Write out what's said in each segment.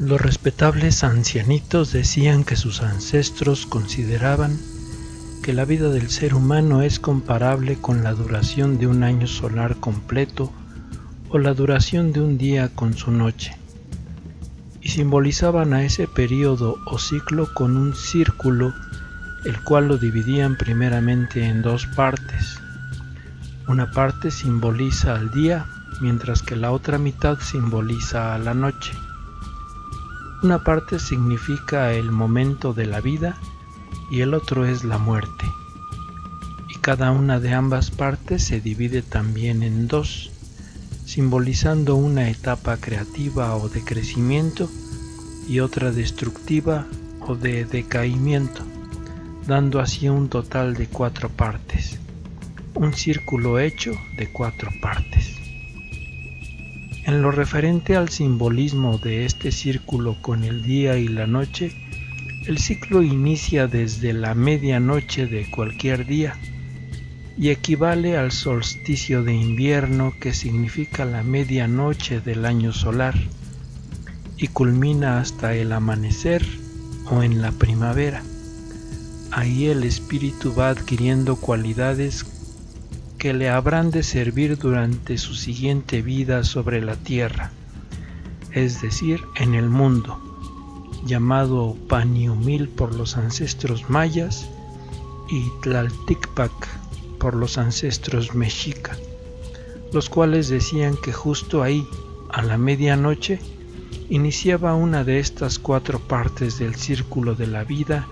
Los respetables ancianitos decían que sus ancestros consideraban que la vida del ser humano es comparable con la duración de un año solar completo o la duración de un día con su noche, y simbolizaban a ese periodo o ciclo con un círculo, el cual lo dividían primeramente en dos partes. Una parte simboliza al día, mientras que la otra mitad simboliza a la noche. Una parte significa el momento de la vida y el otro es la muerte. Y cada una de ambas partes se divide también en dos, simbolizando una etapa creativa o de crecimiento y otra destructiva o de decaimiento, dando así un total de 4 partes, un círculo hecho de 4 partes. En lo referente al simbolismo de este círculo con el día y la noche, el ciclo inicia desde la medianoche de cualquier día y equivale al solsticio de invierno, que significa la medianoche del año solar, y culmina hasta el amanecer o en la primavera. Ahí el espíritu va adquiriendo cualidades que le habrán de servir durante su siguiente vida sobre la tierra, es decir, en el mundo, llamado Paniumil por los ancestros mayas y Tlalticpac por los ancestros mexica, los cuales decían que justo ahí, a la medianoche, iniciaba una de estas 4 partes del círculo de la vida,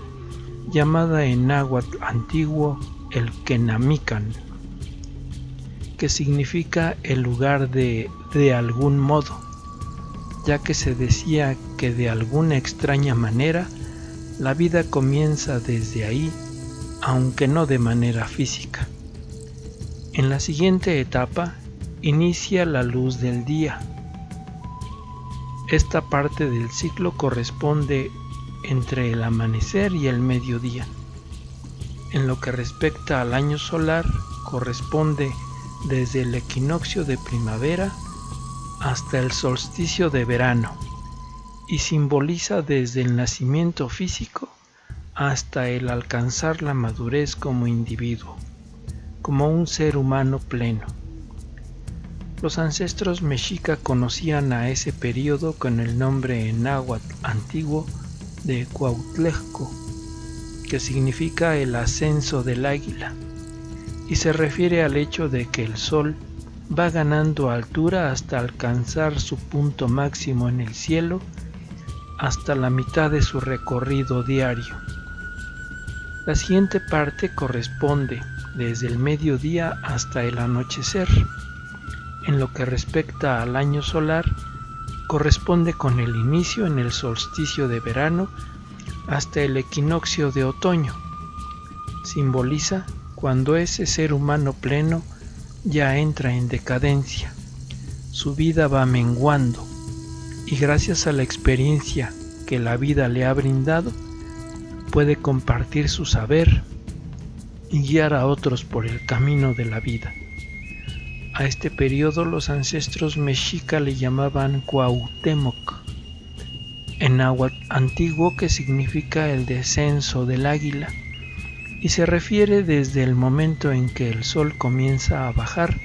llamada en náhuatl antiguo el Kenamican, que significa el lugar de algún modo, ya que se decía que de alguna extraña manera la vida comienza desde ahí, aunque no de manera física. En la siguiente etapa inicia la luz del día. Esta parte del ciclo corresponde entre el amanecer y el mediodía. En lo que respecta al año solar, corresponde desde el equinoccio de primavera hasta el solsticio de verano y simboliza desde el nacimiento físico hasta el alcanzar la madurez como individuo, como un ser humano pleno. Los ancestros mexica conocían a ese periodo con el nombre en náhuatl antiguo de Cuauhtlejco, que significa el ascenso del águila, y se refiere al hecho de que el sol va ganando altura hasta alcanzar su punto máximo en el cielo hasta la mitad de su recorrido diario. La siguiente parte corresponde desde el mediodía hasta el anochecer. En lo que respecta al año solar, corresponde con el inicio en el solsticio de verano hasta el equinoccio de otoño. Simboliza cuando ese ser humano pleno ya entra en decadencia, su vida va menguando y gracias a la experiencia que la vida le ha brindado, puede compartir su saber y guiar a otros por el camino de la vida. A este periodo los ancestros mexica le llamaban Cuauhtémoc, en náhuatl antiguo, que significa el descenso del águila, y se refiere desde el momento en que el sol comienza a bajar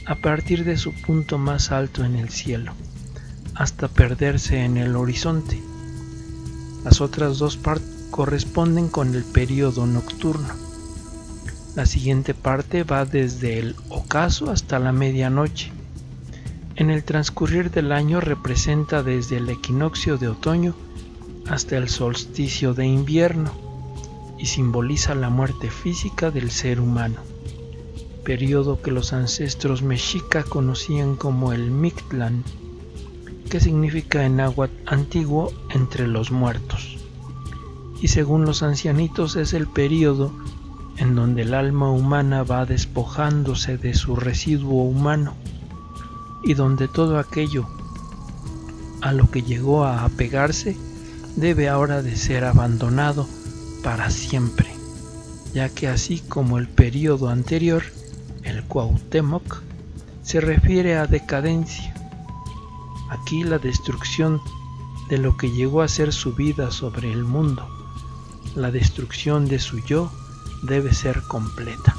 a partir de su punto más alto en el cielo, hasta perderse en el horizonte. Las otras 2 partes corresponden con el periodo nocturno. La siguiente parte va desde el ocaso hasta la medianoche. En el transcurrir del año representa desde el equinoccio de otoño hasta el solsticio de invierno y simboliza la muerte física del ser humano, periodo que los ancestros mexica conocían como el Mictlán, que significa en náhuatl antiguo entre los muertos, y según los ancianitos es el periodo en donde el alma humana va despojándose de su residuo humano y donde todo aquello a lo que llegó a apegarse debe ahora de ser abandonado para siempre, ya que así como el periodo anterior, el Cuauhtémoc, se refiere a decadencia. Aquí la destrucción de lo que llegó a ser su vida sobre el mundo. La destrucción de su yo debe ser completa.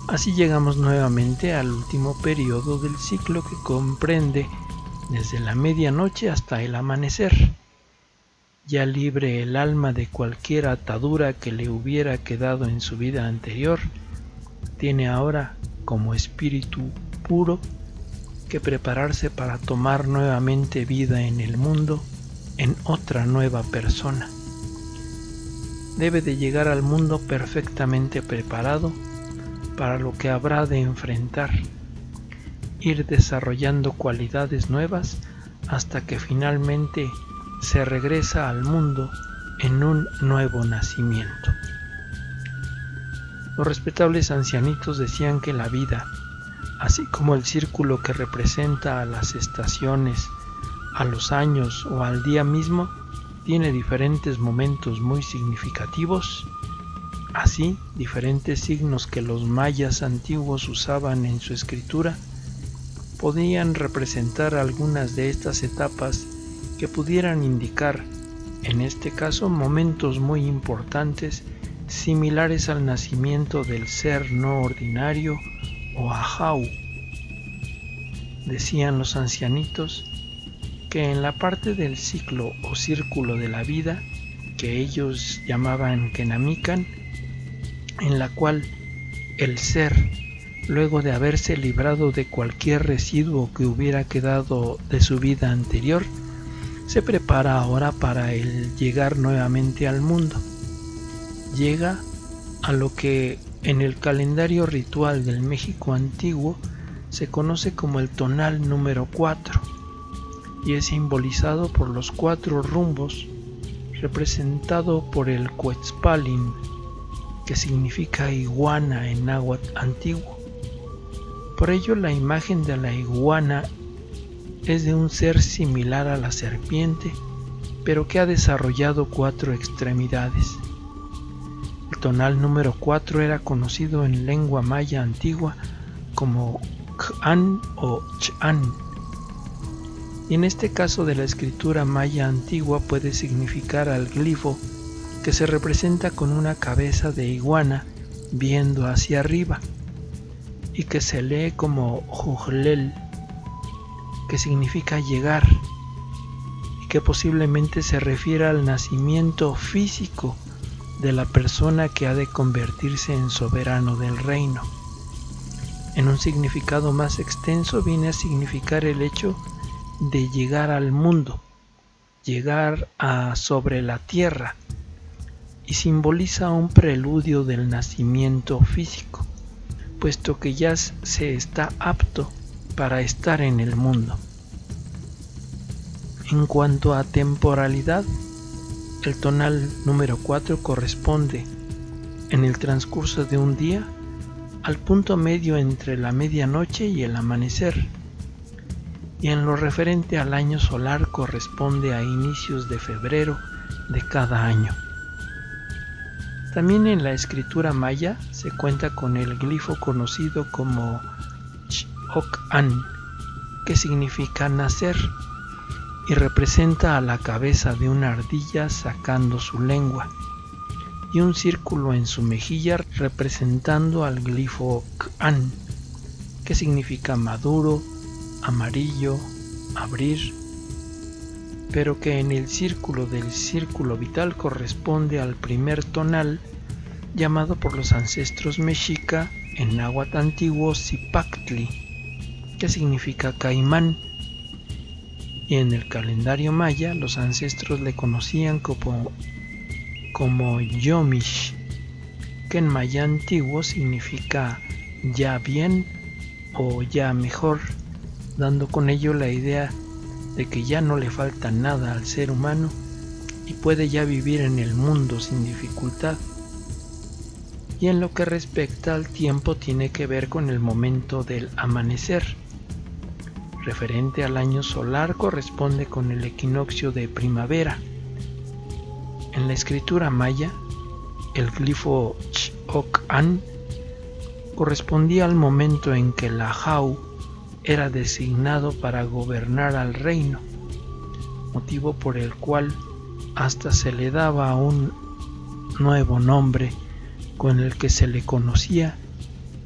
Así llegamos nuevamente al último periodo del ciclo, que comprende desde la medianoche hasta el amanecer. Ya libre el alma de cualquier atadura que le hubiera quedado en su vida anterior, tiene ahora, como espíritu puro, que prepararse para tomar nuevamente vida en el mundo, en otra nueva persona. Debe de llegar al mundo perfectamente preparado para lo que habrá de enfrentar, ir desarrollando cualidades nuevas hasta que finalmente se regresa al mundo en un nuevo nacimiento. Los respetables ancianitos decían que la vida, así como el círculo que representa a las estaciones, a los años o al día mismo, tiene diferentes momentos muy significativos. Así, diferentes signos que los mayas antiguos usaban en su escritura podían representar algunas de estas etapas que pudieran indicar, en este caso, momentos muy importantes similares al nacimiento del ser no ordinario o Ahau. Decían los ancianitos que en la parte del ciclo o círculo de la vida, que ellos llamaban Kenamikan, en la cual el ser, luego de haberse librado de cualquier residuo que hubiera quedado de su vida anterior, se prepara ahora para el llegar nuevamente al mundo. Llega a lo que en el calendario ritual del México antiguo se conoce como el tonal número 4 y es simbolizado por los 4 rumbos, representado por el Quetzalpalin, que significa iguana en náhuatl antiguo. Por ello, la imagen de la iguana es de un ser similar a la serpiente, pero que ha desarrollado 4 extremidades. El tonal número 4 era conocido en lengua maya antigua como K'an o Ch'an, y en este caso de la escritura maya antigua puede significar al glifo que se representa con una cabeza de iguana viendo hacia arriba y que se lee como Jujlel, que significa llegar, y que posiblemente se refiere al nacimiento físico de la persona que ha de convertirse en soberano del reino. En un significado más extenso viene a significar el hecho de llegar al mundo, llegar a sobre la tierra, y simboliza un preludio del nacimiento físico, puesto que ya se está apto para estar en el mundo. En cuanto a temporalidad, el tonal número 4 corresponde, en el transcurso de un día, al punto medio entre la medianoche y el amanecer, y en lo referente al año solar corresponde a inicios de febrero de cada año. También en la escritura maya se cuenta con el glifo conocido como Ch'ok-an, que significa nacer, y representa a la cabeza de una ardilla sacando su lengua, y un círculo en su mejilla representando al glifo K'an, que significa maduro, amarillo, abrir, pero que en el círculo del círculo vital corresponde al primer tonal, llamado por los ancestros mexica en náhuatl antiguo Zipactli, que significa caimán, y en el calendario maya los ancestros le conocían como Yomish, que en maya antiguo significa ya bien o ya mejor, dando con ello la idea de que ya no le falta nada al ser humano y puede ya vivir en el mundo sin dificultad. Y en lo que respecta al tiempo tiene que ver con el momento del amanecer. Referente al año solar corresponde con el equinoccio de primavera. En la escritura maya, el glifo Ch'ok-an correspondía al momento en que la Ahau era designado para gobernar al reino, motivo por el cual hasta se le daba un nuevo nombre con el que se le conocía,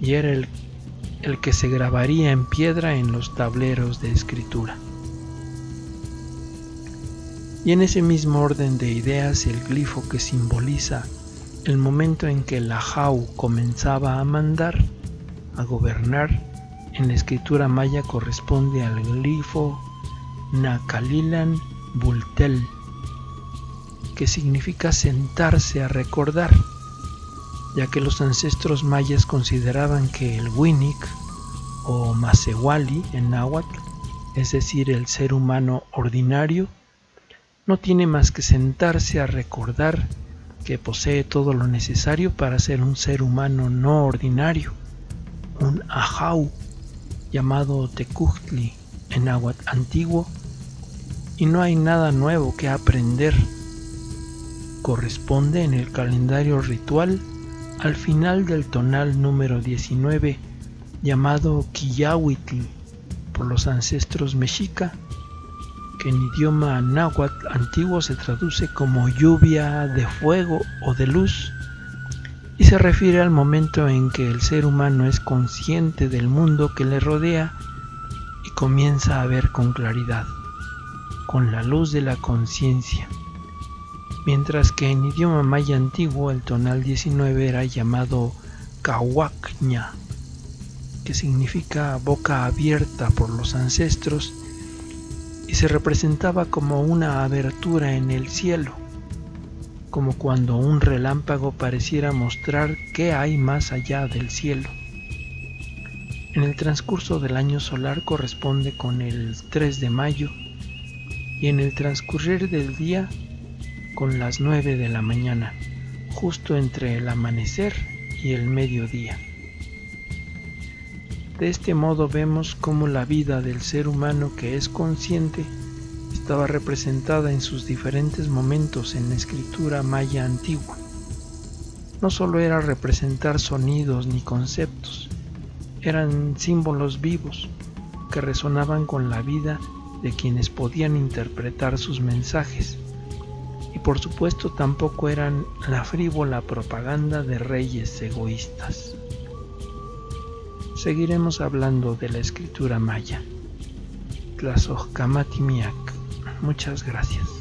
y era el que se grabaría en piedra en los tableros de escritura. Y en ese mismo orden de ideas, el glifo que simboliza el momento en que la Jau comenzaba a mandar, a gobernar, en la escritura maya corresponde al glifo Nakalilan Bultel, que significa sentarse a recordar, ya que los ancestros mayas consideraban que el Winic o Masewali en náhuatl, es decir, el ser humano ordinario, no tiene más que sentarse a recordar que posee todo lo necesario para ser un ser humano no ordinario, un Ajau, llamado Tecuhtli en náhuatl antiguo, y no hay nada nuevo que aprender. Corresponde en el calendario ritual al final del tonal número 19, llamado Quiyahuitl por los ancestros mexica, que en idioma náhuatl antiguo se traduce como lluvia de fuego o de luz, y se refiere al momento en que el ser humano es consciente del mundo que le rodea y comienza a ver con claridad, con la luz de la conciencia. Mientras que en idioma maya antiguo el tonal 19 era llamado Cahuacña, que significa boca abierta por los ancestros, y se representaba como una abertura en el cielo, como cuando un relámpago pareciera mostrar qué hay más allá del cielo. En el transcurso del año solar corresponde con el 3 de mayo y en el transcurrir del día con las 9 de la mañana, justo entre el amanecer y el mediodía. De este modo vemos cómo la vida del ser humano que es consciente estaba representada en sus diferentes momentos en la escritura maya antigua. No solo era representar sonidos ni conceptos, eran símbolos vivos que resonaban con la vida de quienes podían interpretar sus mensajes. Y por supuesto tampoco eran la frívola propaganda de reyes egoístas. Seguiremos hablando de la escritura maya. Tlazohcamati miak. Muchas gracias.